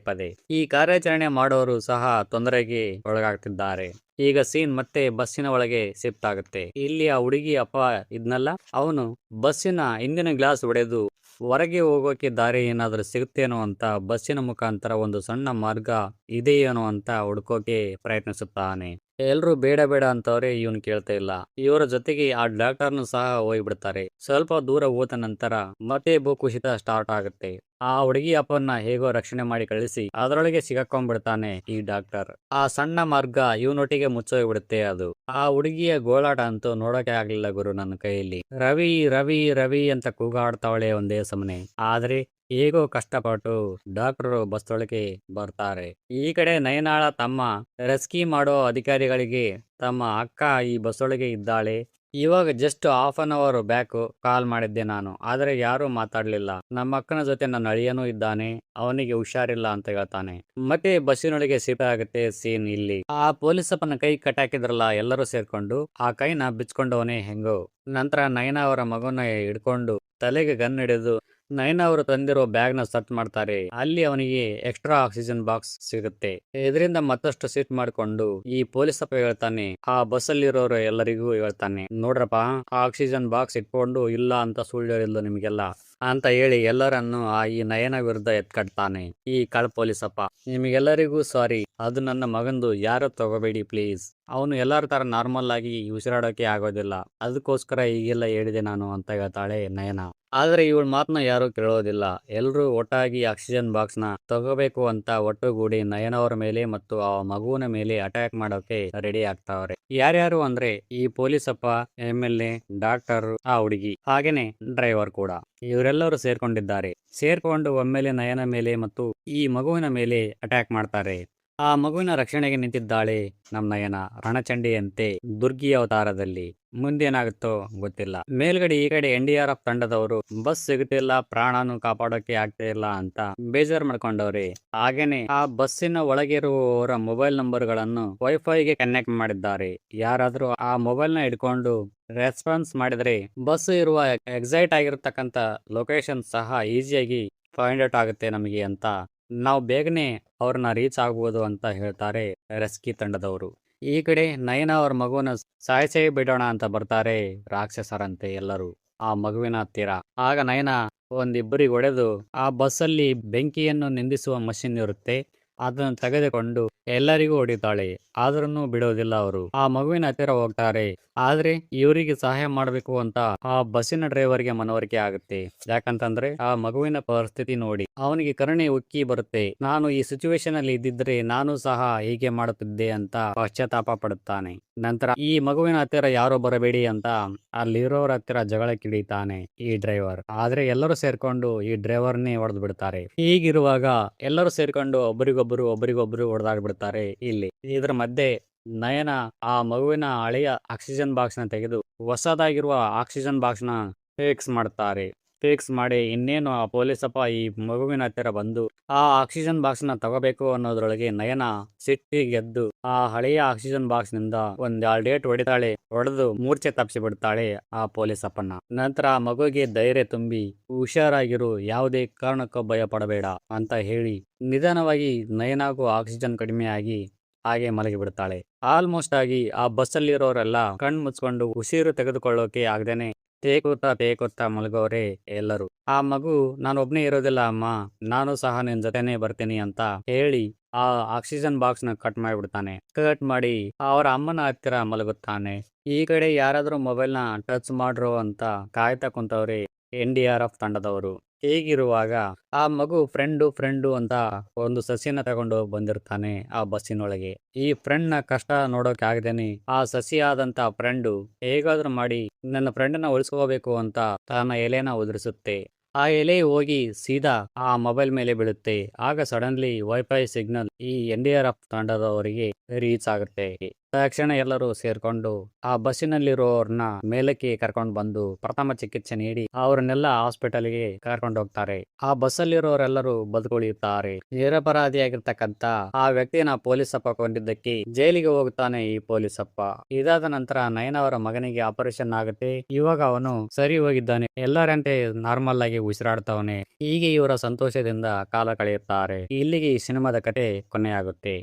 ಪದೇ. ಈ ಕಾರ್ಯಾಚರಣೆ ಮಾಡೋರು ಸಹ ತೊಂದರೆಗೆ ಒಳಗಾಗ್ತಿದ್ದಾರೆ. ಈಗ ಸೀನ್ ಮತ್ತೆ ಬಸ್ಸಿನ ಒಳಗೆ ಶಿಫ್ಟ್ ಆಗುತ್ತೆ. ಇಲ್ಲಿ ಆ ಹುಡುಗಿ ಅಪ್ಪ ಇದ್ನಲ್ಲ, ಅವನು ಬಸ್ಸಿನ ಹಿಂದಿನ ಗ್ಲಾಸ್ ಒಡೆದು ಹೊರಗೆ ಹೋಗೋಕೆ ದಾರಿ ಏನಾದ್ರೂ ಸಿಗುತ್ತೇನೋ ಅಂತ ಬಸ್ಸಿನ ಮುಖಾಂತರ ಒಂದು ಸಣ್ಣ ಮಾರ್ಗ ಇದೆಯೇನೋ ಅಂತ ಹುಡ್ಕೋಕೆ ಪ್ರಯತ್ನಿಸುತ್ತಾನೆ. ಎಲ್ರು ಬೇಡ ಅಂತವ್ರೆ, ಇವನು ಕೇಳ್ತಾ ಇಲ್ಲ. ಇವರ ಜೊತೆಗೆ ಆ ಡಾಕ್ಟರ್ನು ಸಹ ಹೋಗ್ಬಿಡ್ತಾರೆ. ಸ್ವಲ್ಪ ದೂರ ಹೋದ ನಂತರ ಮತ್ತೆ ಭೂಕುಸಿತ ಸ್ಟಾರ್ಟ್ ಆಗುತ್ತೆ. ಆ ಹುಡುಗಿ ಅಪ್ಪನ್ನ ಹೇಗೋ ರಕ್ಷಣೆ ಮಾಡಿ ಕಳಿಸಿ ಅದರೊಳಗೆ ಸಿಗಾಕೊಂಡ್ಬಿಡ್ತಾನೆ ಈ ಡಾಕ್ಟರ್. ಆ ಸಣ್ಣ ಮಾರ್ಗ ಇವನೊಟ್ಟಿಗೆ ಮುಚ್ಚೋಗ್ಬಿಡುತ್ತೆ. ಅದು ಆ ಹುಡುಗಿಯ ಗೋಳಾಟ ಅಂತೂ ನೋಡೋಕೆ ಆಗ್ಲಿಲ್ಲ ಗುರು ನನ್ನ ಕೈಯಲ್ಲಿ. ರವಿ ರವಿ ರವಿ ಅಂತ ಕೂಗಾಡ್ತಾವಳೆ ಒಂದೇ ಸಮನೆ. ಆದ್ರೆ ಹೇಗೋ ಕಷ್ಟಪಟ್ಟು ಡಾಕ್ಟರ್ ಬಸ್ ಒಳಗೆ ಬರ್ತಾರೆ. ಈ ಕಡೆ ನಯನಾಳ ತಮ್ಮ ರೆಸ್ಕ್ಯೂ ಮಾಡೋ ಅಧಿಕಾರಿಗಳಿಗೆ ತಮ್ಮ ಅಕ್ಕ ಈ ಬಸ್ ಒಳಗೆ ಇದ್ದಾಳೆ, ಇವಾಗ just half an hour back call ಮಾಡಿದ್ದೆ ನಾನು, ಆದ್ರೆ ಯಾರು ಮಾತಾಡ್ಲಿಲ್ಲ, ನಮ್ಮ ಅಕ್ಕನ ಜೊತೆ ನನ್ನ ಅಳಿಯನೂ ಇದ್ದಾನೆ, ಅವನಿಗೆ ಹುಷಾರಿಲ್ಲ ಅಂತ ಹೇಳ್ತಾನೆ. ಮತ್ತೆ ಬಸ್ಸಿನೊಳಗೆ ಶಿಫ್ಟ್ ಆಗುತ್ತೆ ಸೀನ್. ಇಲ್ಲಿ ಆ ಪೊಲೀಸಪ್ಪನ ಕೈ ಕಟ್ಟಾಕಿದ್ರಲ್ಲ ಎಲ್ಲರೂ ಸೇರ್ಕೊಂಡು, ಆ ಕೈನ ಬಿಚ್ಕೊಂಡವನೇ ಹೆಂಗೋ. ನಂತರ ನಯನ ಅವರ ಮಗನ ಹಿಡ್ಕೊಂಡು ತಲೆಗೆ ಗನ್ ಹಿಡಿದು ನಯನ ಅವರು ತಂದಿರೋ ಬ್ಯಾಗ್ ನ ಸರ್ಚ್ ಮಾಡ್ತಾರೆ. ಅಲ್ಲಿ ಅವನಿಗೆ ಎಕ್ಸ್ಟ್ರಾ ಆಕ್ಸಿಜನ್ ಬಾಕ್ಸ್ ಸಿಗುತ್ತೆ. ಇದರಿಂದ ಮತ್ತಷ್ಟು ಶಿಫ್ಟ್ ಮಾಡ್ಕೊಂಡು ಈ ಪೊಲೀಸಪ್ಪ ಹೇಳ್ತಾನೆ, ಆ ಬಸ್ ಅಲ್ಲಿರೋರು ಎಲ್ಲರಿಗೂ ಹೇಳ್ತಾನೆ, ನೋಡ್ರಪ್ಪ ಆಕ್ಸಿಜನ್ ಬಾಕ್ಸ್ ಇಟ್ಕೊಂಡು ಇಲ್ಲ ಅಂತ ಸುಳ್ಳು ಹೇಳಿದ್ಲು ನಿಮ್ಗೆಲ್ಲ ಅಂತ ಹೇಳಿ ಎಲ್ಲರನ್ನು ಈ ನಯನ ವಿರುದ್ಧ ಎತ್ಕಟ್ತಾನೆ ಈ ಕಳ್ ಪೊಲೀಸಪ್ಪ. ನಿಮಗೆಲ್ಲರಿಗೂ ಸಾರಿ, ಅದು ನನ್ನ ಮಗಂದು, ಯಾರು ತಗೋಬೇಡಿ ಪ್ಲೀಸ್, ಅವನು ಎಲ್ಲರ ತರ ನಾರ್ಮಲ್ ಆಗಿ ಉಸಿರಾಡೋಕೆ ಆಗೋದಿಲ್ಲ, ಅದಕ್ಕೋಸ್ಕರ ಈಗೆಲ್ಲ ಹೇಳಿದೆ ನಾನು ಅಂತ ಹೇಳ್ತಾಳೆ ನಯನ. ಆದ್ರೆ ಇವಳ ಮಾತನ್ನ ಯಾರು ಕೇಳೋದಿಲ್ಲ. ಎಲ್ರು ಒಟ್ಟಾಗಿ ಆಕ್ಸಿಜನ್ ಬಾಕ್ಸ್ ನ ತಗೋಬೇಕು ಅಂತ ಒಟ್ಟುಗೂಡಿ ನಯನವರ ಮೇಲೆ ಮತ್ತು ಆ ಮಗುವಿನ ಮೇಲೆ ಅಟ್ಯಾಕ್ ಮಾಡೋಕೆ ರೆಡಿ ಆಗ್ತಾವ್ರೆ. ಯಾರ್ಯಾರು ಅಂದ್ರೆ ಈ ಪೊಲೀಸಪ್ಪ, MLA, ಡಾಕ್ಟರ್, ಆ ಹುಡುಗಿ, ಹಾಗೇನೆ ಡ್ರೈವರ್ ಕೂಡ. ಇವರೆಲ್ಲರೂ ಸೇರ್ಕೊಂಡಿದ್ದಾರೆ. ಸೇರ್ಕೊಂಡು ಒಮ್ಮೆಲೆ ನಯನ ಮೇಲೆ ಮತ್ತು ಈ ಮಗುವಿನ ಮೇಲೆ ಅಟ್ಯಾಕ್ ಮಾಡ್ತಾರೆ. ಆ ಮಗುವಿನ ರಕ್ಷಣೆಗೆ ನಿಂತಿದ್ದಾಳೆ ನಮ್ ನಯನ ರಣಚಂಡಿಯಂತೆ ದುರ್ಗಿ ಅವತಾರದಲ್ಲಿ. ಮುಂದೇನಾಗುತ್ತೋ ಗೊತ್ತಿಲ್ಲ. ಮೇಲ್ಗಡೆ ಈ ಕಡೆ NDRF ತಂಡದವರು ಬಸ್ ಸಿಗುತ್ತಿಲ್ಲ, ಪ್ರಾಣನು ಕಾಪಾಡೋಕೆ ಆಗ್ತಾ ಇಲ್ಲ ಅಂತ ಬೇಜಾರ್ ಮಾಡ್ಕೊಂಡವ್ರೆ. ಹಾಗೇನೆ ಆ ಬಸ್ಸಿನ ಒಳಗಿರುವವರ ಮೊಬೈಲ್ ನಂಬರ್ಗಳನ್ನು ವೈಫೈಗೆ ಕನೆಕ್ಟ್ ಮಾಡಿದ್ದಾರೆ. ಯಾರಾದ್ರೂ ಆ ಮೊಬೈಲ್ ನ ಹಿಡ್ಕೊಂಡು ರೆಸ್ಪಾನ್ಸ್ ಮಾಡಿದ್ರೆ ಬಸ್ ಇರುವ ಎಕ್ಸೈಟ್ ಆಗಿರತಕ್ಕಂತ ಲೊಕೇಶನ್ ಸಹ ಈಸಿಯಾಗಿ ಫೈಂಡ್ ಔಟ್ ಆಗುತ್ತೆ ನಮಗೆ ಅಂತ, ನಾವು ಬೇಗನೆ ಅವ್ರನ್ನ ರೀಚ್ ಆಗ್ಬೋದು ಅಂತ ಹೇಳ್ತಾರೆ ರೆಸ್ಕ್ಯೂ ತಂಡದವರು. ಈ ಕಡೆ ನಯನ ಅವ್ರ ಮಗುವನ್ನ ಸಾಯಿಸೇ ಬಿಡೋಣ ಅಂತ ಬರ್ತಾರೆ ರಾಕ್ಷಸರಂತೆ ಎಲ್ಲರೂ ಆ ಮಗುವಿನ ಹತ್ತಿರ. ಆಗ ನಯನ ಒಂದಿಬ್ಬರಿಗೆ ಹೊಡೆದು ಆ ಬಸ್ಸಲ್ಲಿ ಬೆಂಕಿಯನ್ನು ನಿಂದಿಸುವ ಮಷಿನ್ ಇರುತ್ತೆ, ಅದನ್ನು ತೆಗೆದುಕೊಂಡು ಎಲ್ಲರಿಗೂ ಹೊಡಿತಾಳೆ. ಆದ್ರೂ ಬಿಡೋದಿಲ್ಲ ಅವರು. ಆ ಮಗುವಿನ ಹತ್ತಿರ ಹೋಗ್ತಾರೆ. ಆದ್ರೆ ಇವರಿಗೆ ಸಹಾಯ ಮಾಡಬೇಕು ಅಂತ ಆ ಬಸ್ಸಿನ ಡ್ರೈವರ್ಗೆ ಮನವರಿಕೆ ಆಗುತ್ತೆ. ಯಾಕಂತಂದ್ರೆ ಆ ಮಗುವಿನ ಪರಿಸ್ಥಿತಿ ನೋಡಿ ಅವನಿಗೆ ಕರುಣೆ ಉಕ್ಕಿ ಬರುತ್ತೆ. ನಾನು ಈ ಸಿಚುವೇಶನ್ ಅಲ್ಲಿ ಇದ್ದಿದ್ರೆ ನಾನು ಸಹ ಹೀಗೆ ಮಾಡುತ್ತಿದ್ದೆ ಅಂತ ಪಶ್ಚಾತ್ತಾಪ ಪಡುತ್ತಾನೆ. ನಂತರ ಈ ಮಗುವಿನ ಹತ್ತಿರ ಯಾರೋ ಬರಬೇಡಿ ಅಂತ ಅಲ್ಲಿರೋರ ಹತ್ತಿರ ಜಗಳಕ್ಕಿಳಿತಾನೆ ಈ ಡ್ರೈವರ್. ಆದ್ರೆ ಎಲ್ಲರೂ ಸೇರ್ಕೊಂಡು ಈ ಡ್ರೈವರ್ನೇ ಹೊಡೆದು ಬಿಡ್ತಾರೆ. ಹೀಗಿರುವಾಗ ಎಲ್ಲರೂ ಸೇರ್ಕೊಂಡು ಒಬ್ಬರಿಗೊಬ್ಬರು ಹೊಡೆದಾಡ್ಬಿಡ್ತಾರೆ. ಇಲ್ಲಿ ಇದ್ರ ಮಧ್ಯೆ ನಯನ ಆ ಮಗುವಿನ ಹಳೆಯ ಆಕ್ಸಿಜನ್ ಬಾಕ್ಸ್ ನ ತೆಗೆದು ಹೊಸದಾಗಿರುವ ಆಕ್ಸಿಜನ್ ಬಾಕ್ಸ್ ನ ಫಿಕ್ಸ್ ಮಾಡ್ತಾರೆ. ಫಿಕ್ಸ್ ಮಾಡಿ ಇನ್ನೇನು ಆ ಪೊಲೀಸಪ್ಪ ಈ ಮಗುವಿನ ಹತ್ತಿರ ಬಂದು ಆ ಆಕ್ಸಿಜನ್ ಬಾಕ್ಸ್ ನ ತಗೋಬೇಕು ಅನ್ನೋದ್ರೊಳಗೆ ನಯನ ಸಿಟ್ಟಿಗೆದ್ದು ಆ ಹಳೆಯ ಆಕ್ಸಿಜನ್ ಬಾಕ್ಸ್ ನಿಂದ ಒಂದ್ 2 ಹೊಡಿತಾಳೆ. ಹೊಡೆದು ಮೂರ್ಛೆ ತಪ್ಪಿಸಿ ಬಿಡ್ತಾಳೆ ಆ ಪೊಲೀಸಪ್ಪನ. ನಂತರ ಆ ಮಗುವಿಗೆ ಧೈರ್ಯ ತುಂಬಿ ಹುಷಾರಾಗಿರು, ಯಾವುದೇ ಕಾರಣಕ್ಕೂ ಭಯ ಪಡಬೇಡ ಅಂತ ಹೇಳಿ ನಿಧಾನವಾಗಿ ನಯನಾಗೂ ಆಕ್ಸಿಜನ್ ಕಡಿಮೆ ಆಗಿ ಹಾಗೆ ಮಲಗಿ ಬಿಡ್ತಾಳೆ. ಆಲ್ಮೋಸ್ಟ್ ಆಗಿ ಆ ಬಸ್ಸಲ್ಲಿರೋರೆಲ್ಲ ಕಣ್ ಮುಚ್ಕೊಂಡು ಉಸಿರು ತೆಗೆದುಕೊಳ್ಳೋಕೆ ಆಗದೇನೆ ತೇಕುತ್ತಾ ಮಲಗೋರೆ ಎಲ್ಲರೂ. ಆ ಮಗು ನಾನೊಬ್ನೇ ಇರೋದಿಲ್ಲ ಅಮ್ಮ, ನಾನು ಸಹ ನಿನ್ ಜೊತೆನೆ ಬರ್ತೀನಿ ಅಂತ ಹೇಳಿ ಆ ಆಕ್ಸಿಜನ್ ಬಾಕ್ಸ್ ನ ಕಟ್ ಮಾಡಿಬಿಡ್ತಾನೆ. ಕಟ್ ಮಾಡಿ ಅವರ ಅಮ್ಮನ ಹತ್ತಿರ ಮಲಗುತ್ತಾನೆ. ಈ ಕಡೆ ಯಾರಾದ್ರೂ ಮೊಬೈಲ್ ನ ಟಚ್ ಮಾಡ್ರೋ ಅಂತ ಕಾಯ್ತಾ ಕುಂತವ್ರೆ NDRF ತಂಡದವರು. ಹೀಗಿರುವಾಗ ಆ ಮಗು ಫ್ರೆಂಡು ಅಂತ ಒಂದು ಸಸಿನ ತಗೊಂಡು ಬಂದಿರ್ತಾನೆ ಆ ಬಸ್ಸಿನೊಳಗೆ. ಈ ಫ್ರೆಂಡ್ ನ ಕಷ್ಟ ನೋಡೋಕೆ ಆಗದೇನೆ ಆ ಸಸಿಯಾದಂತ ಫ್ರೆಂಡು ಹೇಗಾದ್ರೂ ಮಾಡಿ ನನ್ನ ಫ್ರೆಂಡ್ ನ ಉಳಿಸ್ಕೋಬೇಕು ಅಂತ ತನ್ನ ಎಲೆನ ಉದುರಿಸುತ್ತೆ. ಆ ಎಲೆ ಹೋಗಿ ಸೀದಾ ಆ ಮೊಬೈಲ್ ಮೇಲೆ ಬೀಳುತ್ತೆ. ಆಗ ಸಡನ್ಲಿ ವೈಫೈ ಸಿಗ್ನಲ್ ಈ NDRF ತಂಡದವರಿಗೆ ರೀಚ್ ಆಗುತ್ತೆ. ತಕ್ಷಣ ಎಲ್ಲರೂ ಸೇರ್ಕೊಂಡು ಆ ಬಸ್ಸಿನಲ್ಲಿರೋರ್ನ ಮೇಲಕ್ಕೆ ಕರ್ಕೊಂಡು ಬಂದು ಪ್ರಥಮ ಚಿಕಿತ್ಸೆ ನೀಡಿ ಅವ್ರನ್ನೆಲ್ಲ ಹಾಸ್ಪಿಟಲ್ಗೆ ಕರ್ಕೊಂಡು ಹೋಗ್ತಾರೆ. ಆ ಬಸ್ಸಲ್ಲಿರೋರೆಲ್ಲರೂ ಬದುಕುಳಿಯುತ್ತಾರೆ. ನಿರಪರಾಧಿಯಾಗಿರ್ತಕ್ಕಂತ ಆ ವ್ಯಕ್ತಿನ ಪೊಲೀಸಪ್ಪ ಕೊಂದಿದ್ದಕ್ಕೆ ಜೈಲಿಗೆ ಹೋಗುತ್ತಾನೆ ಈ ಪೊಲೀಸಪ್ಪ. ಇದಾದ ನಂತರ ನಯನ ಅವರ ಮಗನಿಗೆ ಆಪರೇಷನ್ ಆಗುತ್ತೆ. ಇವಾಗ ಅವನು ಸರಿ ಹೋಗಿದ್ದಾನೆ, ಎಲ್ಲರಂತೆ ನಾರ್ಮಲ್ ಆಗಿ ಉಸಿರಾಡ್ತವನೆ. ಹೀಗೆ ಇವರ ಸಂತೋಷದಿಂದ ಕಾಲ ಕಳೆಯುತ್ತಾರೆ. ಇಲ್ಲಿಗೆ ಈ ಸಿನಿಮಾದ ಕತೆ ಕೊನೆಯಾಗುತ್ತೆ.